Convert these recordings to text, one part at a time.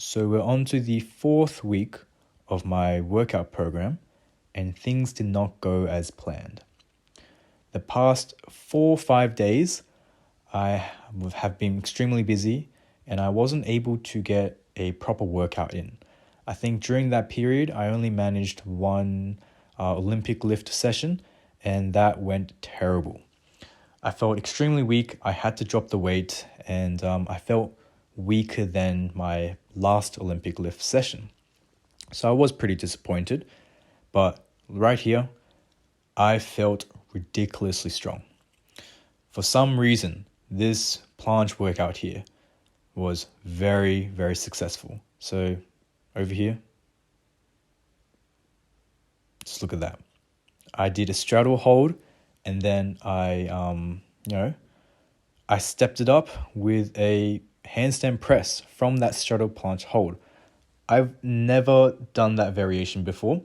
So we're on to the fourth week of my workout program, and things did not go as planned. The past 4 or 5 days, I have been extremely busy, and I wasn't able to get a proper workout in. I think during that period, I only managed one Olympic lift session, and that went terrible. I felt extremely weak. I had to drop the weight, and I felt weaker than my last Olympic lift session. So I was pretty disappointed, but right here, I felt ridiculously strong. For some reason, this planche workout here was very, very successful. So over here, just look at that. I did a straddle hold, and then I stepped it up with a handstand press from that straddle planche hold. I've never done that variation before.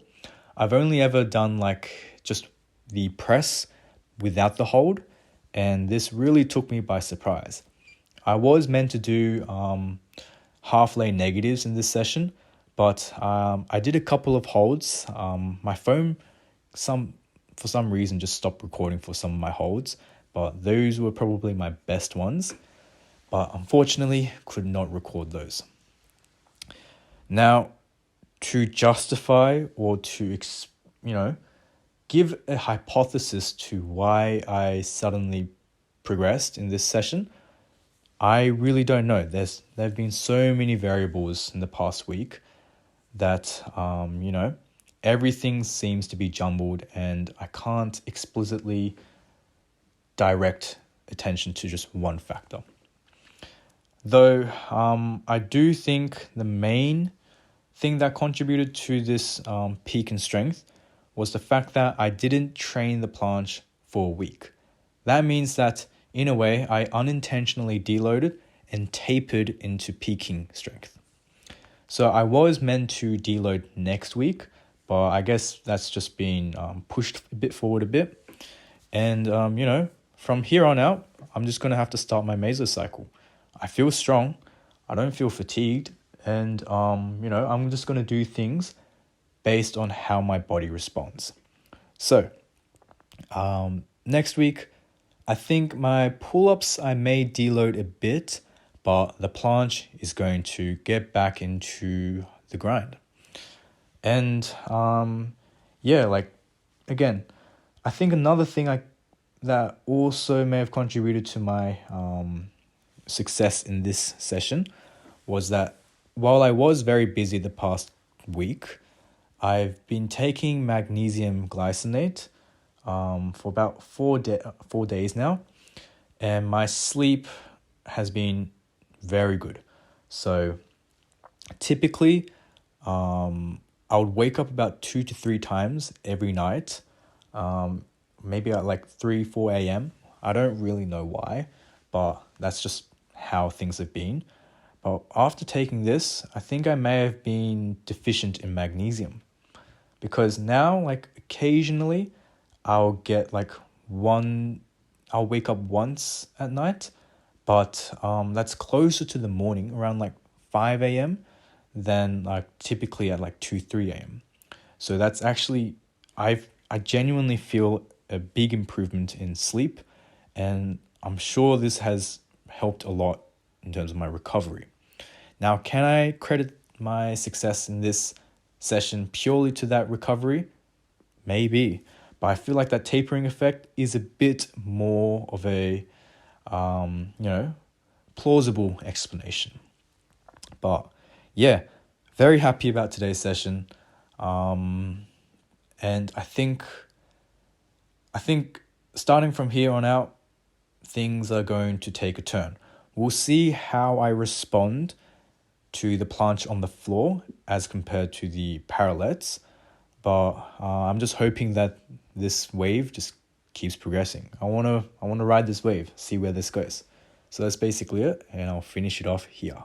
I've only ever done just the press without the hold, and this really took me by surprise. I was meant to do half lay negatives in this session, but I did a couple of holds. My phone, for some reason, just stopped recording for some of my holds, but those were probably my best ones. But unfortunately, could not record those. Now, to justify or to give a hypothesis to why I suddenly progressed in this session, I really don't know. There have been so many variables in the past week that everything seems to be jumbled, and I can't explicitly direct attention to just one factor. Though I do think the main thing that contributed to this peak in strength was the fact that I didn't train the planche for a week. That means that, in a way, I unintentionally deloaded and tapered into peaking strength. So I was meant to deload next week, but I guess that's just been pushed forward a bit. And, from here on out, I'm just going to have to start my mesocycle. I feel strong. I don't feel fatigued. And, I'm just going to do things based on how my body responds. So, next week, I think my pull-ups I may deload a bit, but the planche is going to get back into the grind. And, again, I think another thing that also may have contributed to my success in this session was that while I was very busy the past week, I've been taking magnesium glycinate for about 4 days now, and my sleep has been very good. So typically, I would wake up about 2 to 3 times every night, maybe at 3, 4 a.m. I don't really know why, but that's just how things have been. But after taking this, I think I may have been deficient in magnesium, because now, occasionally, I'll wake up once at night, but that's closer to the morning, around 5 a.m. than typically at 2, 3 a.m. So that's actually, I genuinely feel a big improvement in sleep, and I'm sure this has helped a lot in terms of my recovery. Now, can I credit my success in this session purely to that recovery? Maybe, but I feel like that tapering effect is a bit more of a plausible explanation. But yeah, very happy about today's session. And I think starting from here on out, things are going to take a turn. We'll see how I respond to the planche on the floor as compared to the parallettes. But I'm just hoping that this wave just keeps progressing. I wanna ride this wave, see where this goes. So that's basically it, and I'll finish it off here.